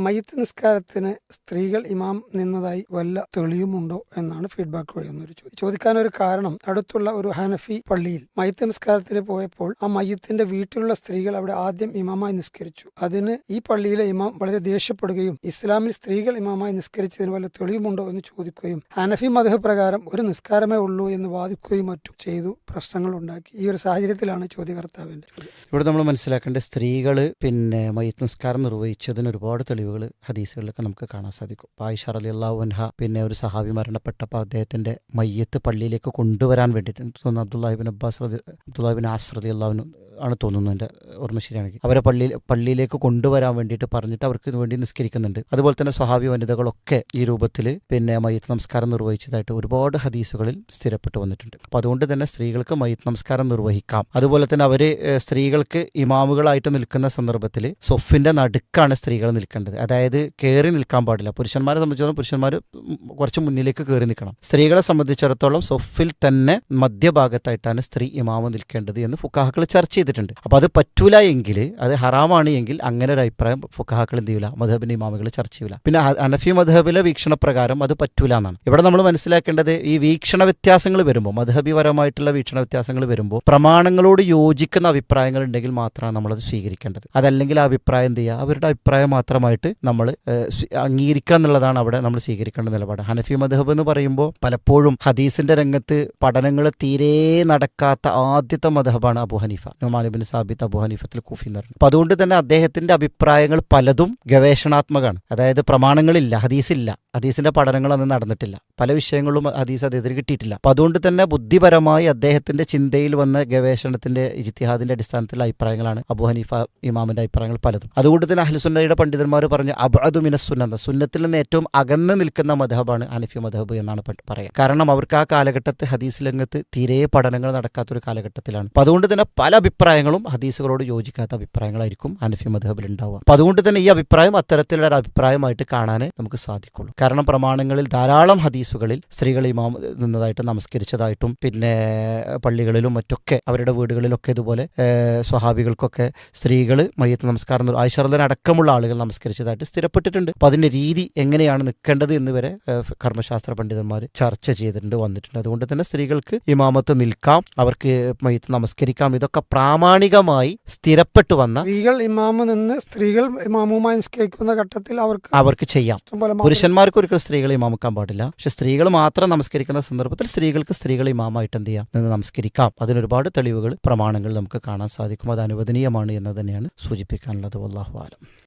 മയ്യിത്ത് നിസ്കാരത്തിന് സ്ത്രീകൾ ഇമാം നിന്നതായി വല്ല തെളിയുമുണ്ടോ എന്നാണ് ഫീഡ്ബാക്ക് വഴിയെന്നൊരു ചോദിക്കാനൊരു കാരണം, അടുത്തുള്ള ഒരു ഹനഫി പള്ളിയിൽ മയ്യിത്ത് നിസ്കാരത്തിന് പോയപ്പോൾ ആ മയ്യിത്തിന്റെ വീട്ടിലുള്ള സ്ത്രീകൾ അവിടെ ആദ്യം ഇമാമായി നിസ്കരിച്ചു. അതിന് ഈ പള്ളിയിലെ ഇമാം വളരെ ദേഷ്യപ്പെടുകയും ഇസ്ലാമിൽ സ്ത്രീകൾ ഇമാമായി നിസ്കരിച്ചതിന് വല്ല തെളിവുമുണ്ടോ എന്ന് ചോദിക്കുകയും ഹനഫി മദ്ഹബ് പ്രകാരം ഒരു നിസ്കാരമേ ഉള്ളൂ എന്ന് വാദിക്കുകയും മറ്റും ചെയ്തു പ്രശ്നങ്ങൾ ഉണ്ടാക്കി. ഈ ഒരു സാഹചര്യത്തിലാണ് ചോദ്യകർത്താവിന്റെ ചോദ്യം. ഇവിടെ നമ്മൾ മനസ്സിലാക്കേണ്ട, സ്ത്രീകൾ മയ്യിത്ത് നിസ്കാരം നിർവഹിച്ചതിന് ഒരുപാട് തെളിവുകൾ ഹദീസുകളിലൊക്കെ നമുക്ക് കാണാൻ സാധിക്കും. ആയിഷ റളിയല്ലാഹു അൻഹ ഒരു സഹാബി മരണപ്പെട്ടപ്പോൾ അദ്ദേഹത്തിന്റെ മയ്യിത്ത് പള്ളിയിലേക്ക് കൊണ്ടുവരാൻ വേണ്ടിയിട്ട് അബ്ദുല്ലാഹിബിൻ ആസ് റളിയല്ലാഹു അൻഹു ആണ് തോന്നുന്നു, എൻ്റെ ഓർമ്മ ശരിയാണെങ്കിൽ, അവരെ പള്ളിയിലേക്ക് കൊണ്ടുവരാൻ വേണ്ടിയിട്ട് പറഞ്ഞിട്ട് അവർക്ക് വേണ്ടി നിസ്കരിക്കുന്നുണ്ട്. അതുപോലെ തന്നെ സ്വഹാബി വനിതകളൊക്കെ ഈ രൂപത്തിൽ മയ്യിത്ത് നമസ്കാരം നിർവഹിച്ചതായിട്ട് ഒരുപാട് ഹദീസുകളിൽ സ്ഥിരപ്പെട്ടു വന്നിട്ടുണ്ട്. അപ്പോൾ അതുകൊണ്ട് തന്നെ സ്ത്രീകൾക്ക് മയ്യിത്ത് നമസ്കാരം നിർവഹിക്കാം. അതുപോലെ തന്നെ അവര് സ്ത്രീകൾക്ക് ഇമാമുകളായിട്ട് നിൽക്കുന്ന സന്ദർഭത്തിൽ സൊഫിന്റെ നടുക്കാണ് സ്ത്രീകൾ നിൽക്കേണ്ടത്. അതായത് കയറി നിൽക്കാൻ പാടില്ല. പുരുഷന്മാരെ സംബന്ധിച്ചിടത്തോളം പുരുഷന്മാർ കുറച്ച് മുന്നിലേക്ക് കയറി നിൽക്കണം. സ്ത്രീകളെ സംബന്ധിച്ചിടത്തോളം സൊഫിൽ തന്നെ മധ്യഭാഗത്തായിട്ടാണ് സ്ത്രീ ഇമാമ് നിൽക്കേണ്ടത് എന്ന് ഫുഖാഹകൾ ചർച്ച ചെയ്തിട്ടുണ്ട്. അപ്പൊ അത് പറ്റൂല എങ്കിൽ, അത് ഹറാമാണ് എങ്കിൽ, അങ്ങനെ ഒരു അഭിപ്രായം ഫുഖാഹകൾ എന്ത് ചെയ്യൂല, മദ്ഹബിന്റെ ഇമാമുകൾ ചർച്ച ചെയ്യൂല. പിന്നെ ഹനഫി മദ്ഹബിലെ വീക്ഷണപ്രകാരം അത് പറ്റൂല എന്നാണ്. ഇവിടെ നമ്മൾ മനസ്സിലാക്കേണ്ടത്, ഈ വീക്ഷണ വ്യത്യാസങ്ങൾ വരുമ്പോൾ, മദ്ഹബിപരമായിട്ടുള്ള വീക്ഷണ വ്യത്യാസങ്ങൾ വരുമ്പോൾ പ്രമാണങ്ങളോട് യോജിക്കുന്ന അഭിപ്രായങ്ങൾ ഉണ്ടെങ്കിൽ മാത്രമാണ് നമ്മളത് സ്വീകരിക്കേണ്ടത്. അതല്ലെങ്കിൽ ആ അഭിപ്രായം എന്ത് ചെയ്യുക, അവരുടെ അഭിപ്രായം മാത്രമായിട്ട് നമ്മൾ അംഗീകരിക്കുക എന്നുള്ളതാണ് അവിടെ നമ്മൾ സ്വീകരിക്കേണ്ട നിലപാട്. ഹനഫി മദ്ഹബ് എന്ന് പറയുമ്പോൾ പലപ്പോഴും ഹദീസിന്റെ രംഗത്ത് പഠനങ്ങൾ തീരെ നടക്കാത്ത ആദ്യത്തെ മദ്ഹബാണ് അബൂ ഹനീഫ, നുമാൻ ഇബ്നു സാബിത്ത് അബൂ ഹനീഫത്തുൽ കൂഫി എന്ന് പറയുന്നത്. അപ്പൊ അതുകൊണ്ട് തന്നെ അദ്ദേഹത്തിന്റെ അഭിപ്രായങ്ങൾ പലതും ഗവേഷണാത്മകമാണ്. അതായത് പ്രമാണങ്ങളില്ല, ഹദീസില്ല, ഹദീസിന്റെ പഠനങ്ങൾ അന്ന് നടന്നിട്ടില്ല, പല വിഷയങ്ങളും ഹദീസ് അദ്ദേഹത്തിന് കിട്ടിയിട്ടില്ല. അപ്പൊ അതുകൊണ്ട് തന്നെ ബുദ്ധിപരമായി അദ്ദേഹത്തിന്റെ ചിന്തയിൽ വന്ന ഗവേഷണത്തിന്റെ ഇജ്തിഹാദിന്റെ അടിസ്ഥാനത്തിലുള്ള അഭിപ്രായങ്ങളാണ് അബൂ ഹനീഫ ഇമാമിന്റെ അഭിപ്രായങ്ങൾ പലതും. അതുകൊണ്ട് തന്നെ അഹ്ലുസുന്നയുടെ പണ്ഡിതന്മാർ പറഞ്ഞു, അബ്അദു മിനസ് സുന്നത, സുന്നത്തിൽ നിന്ന് ഏറ്റവും അകന്ന് നിൽക്കുന്ന മദ്ഹബാണ് ഹനഫി മദ്ഹബ് എന്നാണ് പറയുക. കാരണം അവർക്ക് ആ കാലഘട്ടത്തിൽ ഹദീസ് രംഗത്ത് തീരെ പഠനങ്ങൾ നടക്കാത്തൊരു കാലഘട്ടത്തിലാണ്. അപ്പൊ അതുകൊണ്ട് തന്നെ പല അഭിപ്രായങ്ങളും ഹദീസുകളോട് യോജിക്കാത്ത അഭിപ്രായങ്ങളായിരിക്കും ഹനഫി മദ്ഹബിൽ ഉണ്ടാവുക. അപ്പൊ അതുകൊണ്ട് തന്നെ ഈ അഭിപ്രായം അത്തരത്തിലുള്ള ഒരു അഭിപ്രായമായിട്ട് കാണാനേ നമുക്ക് സാധിക്കുള്ളൂ. കാരണം പ്രമാണങ്ങളിൽ ധാരാളം ഹദീസുകളിൽ സ്ത്രീകൾ ഇമാം നിന്നതായിട്ട്, നമസ്കരിച്ചതായിട്ടും, പിന്നെ പള്ളികളിലും മറ്റൊക്കെ അവരുടെ വീടുകളിലൊക്കെ ഇതുപോലെ സ്വഹാബികൾക്കൊക്കെ സ്ത്രീകൾ മയ്യിത്ത് നമസ്കാരം ആയിഷ റളിയല്ലാഹു അടക്കമുള്ള ആളുകൾ നമസ്കരിച്ചതായിട്ട് സ്ഥിരപ്പെട്ടിട്ടുണ്ട്. അപ്പൊ അതിന്റെ രീതി എങ്ങനെയാണ് നിൽക്കേണ്ടത് എന്ന് വരെ കർമ്മശാസ്ത്ര പണ്ഡിതന്മാർ ചർച്ച ചെയ്തിട്ടുണ്ട്, വന്നിട്ടുണ്ട്. അതുകൊണ്ട് തന്നെ സ്ത്രീകൾക്ക് ഇമാമത്ത് നിൽക്കാം, അവർക്ക് മയ്യിത്ത് നമസ്കരിക്കാം. ഇതൊക്കെ പ്രാമാണികമായി സ്ഥിരപ്പെട്ടു വന്ന, സ്ത്രീകൾ ഇമാമ് നിന്ന് സ്ത്രീകൾ ഇമാമുമായി നിസ്കരിക്കുന്ന ഘട്ടത്തിൽ അവർക്ക് ചെയ്യാം. പുരുഷന്മാർക്ക് ഒരിക്കലും സ്ത്രീകൾ ഇമാമിക്കാൻ പാടില്ല. പക്ഷെ സ്ത്രീകൾ മാത്രം നമസ്കരിക്കുന്ന സന്ദർഭത്തിൽ സ്ത്രീകൾക്ക് സ്ത്രീകൾ ഇമാമായിട്ട് എന്ത് ചെയ്യാം, നിന്ന് നമസ്കരിക്കാം. അതിനൊരുപാട് തെളിവുകൾ, പ്രമാണങ്ങൾ നമുക്ക് കാണാൻ സാധിക്കും. അത് അനുവദനീയമാണ് എന്ന് തന്നെയാണ് സൂചിപ്പിക്കാനുള്ളത്. വല്ലാഹു ആലം.